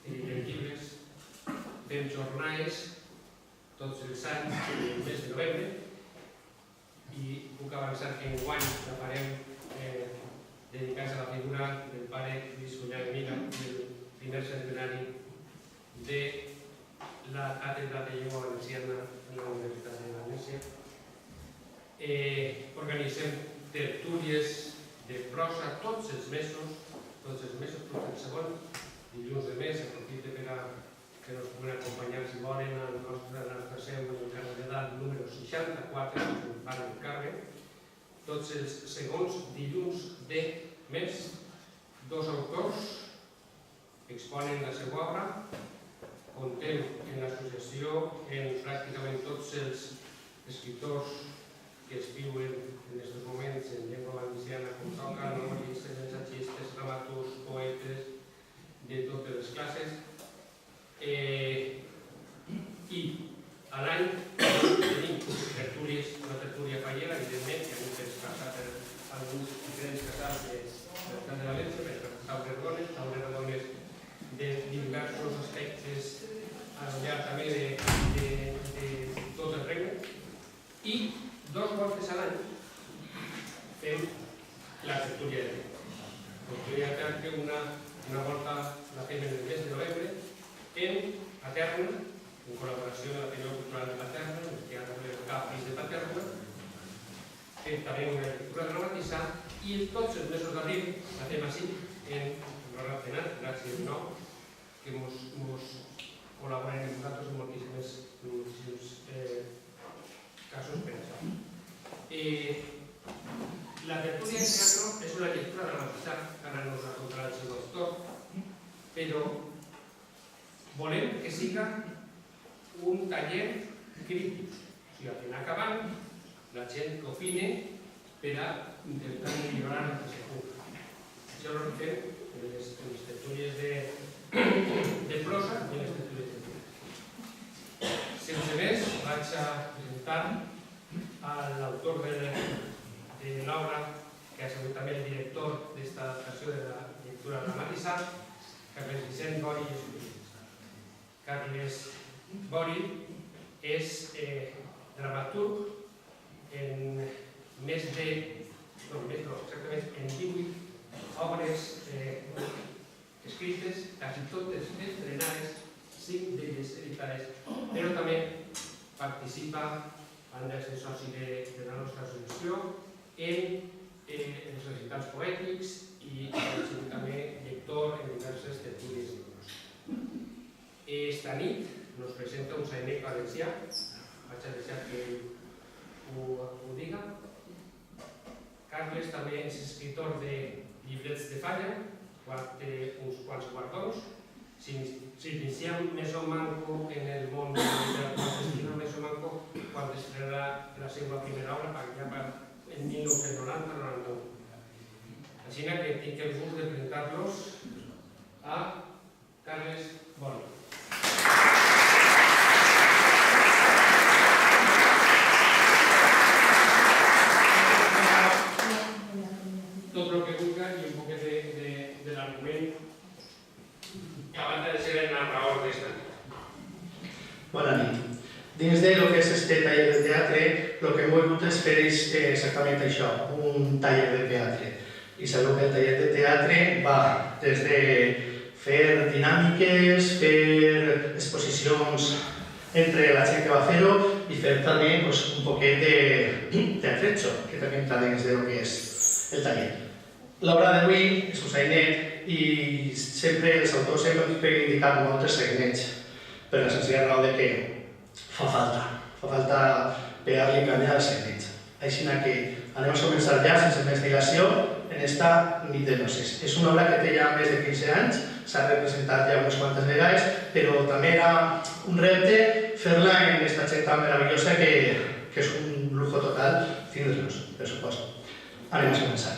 llibres, fem jornades tots els anys, el mes de novembre, i puc avançar que enguany la farem dedicats a la figura del pare Lluís Cunyac Mira, del primer centenari de la càtedra de llengua valenciana en la Universitat de València. Organitzem tertúlies de prosa tots els mesos, tots el segon dilluns de mes. Aprofite per a que ens puguen acompanyar, si volen, a la nostra seu en el carrer de Dalt, número 64, al barri del Carme. Tots els segons dilluns de mes, dos autors exponen la seva obra. Contem en l'associació en pràcticament tots els escriptors que escriuen en aquests moments en llengua valenciana, com toca, novel·listes, ensayistes, dramaturgs, poetes, de totes les classes. I a l'any tenim tertúlies, una tertúlia fallera, evidentment, que hem passat per alguns diferents casals de la ciutat de València, per taules redones de diversos aspectes al llarg també de tot el regne. I 2 voltes a l'any fem la tertúlia de teatre. La tertúlia de teatre, una volta la fem en el mes de novembre, a Paterna, en col·laboració amb l'Ateneu Cultural de Paterna, en el Teatre del Capris de Paterna. Fem també una lectura dramatitzada i tots els mesos d'abril la fem així, en l'hora penat, gràcies a nou, que ens col·laboren amb nosaltres en moltíssims casos per això. La tertúlia de teatre és una lectura dramatitzada, que ara no us la contarà el seu autor, però volem que siga un taller crític. O sigui, al final acabant, la gent que opine per a intentar millorar el que se pugui. Això ho fem en les tertúlies de prosa i en les tertúlies de teatre. Sense més, vaig a presentar a l'autor de l'obra, que ha sigut també el director d'esta adaptació de la lectura dramatitzada, Carles Vicent Bori i Escudellers. Carles Bori és dramaturg en exactament en 18 obres escrites, quasi totes estrenades, 5 d'elles editades, però també participa en el soci de la nostra associació en els recitals poètics i també lector en diverses tertúlies de prosa. Esta nit nos presenta un sainec valencià, vaig a deixar que ho diga. Carles també és escritor de llibrets de falla, té uns quants guardons. S'inicia un Meso Manco en el món de la literatura argentina, Meso Manco, quan estrenarà la seva primera obra, en 1990-91. Així que tinc el gust de presentar-los a Carles Bori. Tot el que vulga i un poc de l'argument que abans de ser el narrador d'esta nit. Bona nit. Dins de lo que és este taller de teatre, el que hem volgut és fer exactament això, un taller de teatre. I sabeu que el taller de teatre va des de fer dinàmiques, fer exposicions entre la gent que va fer-ho i fer també un poquet de teatretxo, que també entra dins de lo que és el taller. L'obra d'avui és un sainet i sempre els autors hem reivindicat molt els sainets per la senzilla raó que fa falta pegar-li canya als sainets. Així que anem a començar ja, sense més dilació, en esta nit de noces. És una obra que té ja més de 15 anys, s'ha representat ja unes quantes vegades, però també era un repte fer-la en aquesta gent tan meravellosa que és un lujo total tindre-los, per supost. Anem a començar.